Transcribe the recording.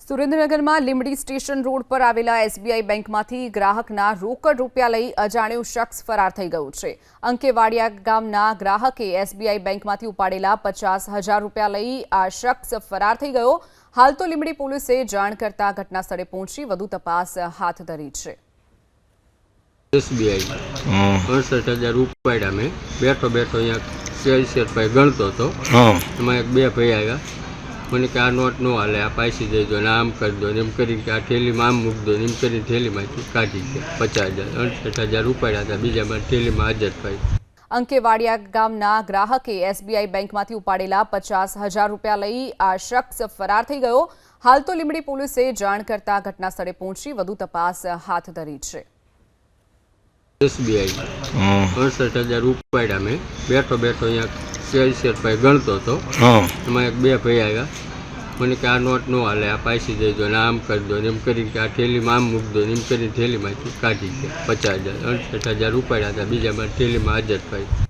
સુરેન્દ્રનગરમાં Limbdi station road પર આવેલા એસબીઆઈ બેંકમાંથી ગ્રાહકના રોકડ રૂપિયા લઈ અજાણ્યો શખ્સ ફરાર થઈ ગયો છે। અંકેવાડિયા ગામના ગ્રાહકે એસબીઆઈ બેંકમાંથી ઉપાડેલા 50,000 રૂપિયા લઈ આ શખ્સ ફરાર થઈ ગયો। હાલ તો લીંબડી પોલીસે જાણ કરતા ઘટના સ્થળે પહોંચી વધુ તપાસ હાથ ધરી છે। एसबीआई 68,000 उपाड्या में बैठो बैठो अँ शेर भाई गणतो तो एम एक बे भाई आया मैंने कि आ नोट न हाले आ पैसे दे दो आम कर दो एम कर आ थैली में आम मूक दो एम कर थैली में काढ़ी गया 50,000 68,000 उपाड्या था बीजा में थैली में हाजर पाई। અંકેવાડિયા ગામના ગ્રાહકે એસબીઆઈ બેંકમાંથી ઉપાડેલા 50,000 રૂપિયા લઈ આ શખ્સ ફરાર થઈ ગયો। હાલ તો લીંબડી પોલીસે જાણ કરતા ઘટના સ્થળે પહોંચી વધુ તપાસ હાથ ધરી છે। एसबीआई 68,000 उपाड्या में बैठो बैठो अँ शेर भाई गणतो तो एम एक बे भाई आया मैंने कि आ नोट न हाले आ पैसे दे दो आम कर दो एम कर आ थैली में आम मूक दो एम कर थैली में काढ़ी गया 50,000 68,000 उपाड्या था बीजा में थैली में हाजर पाई।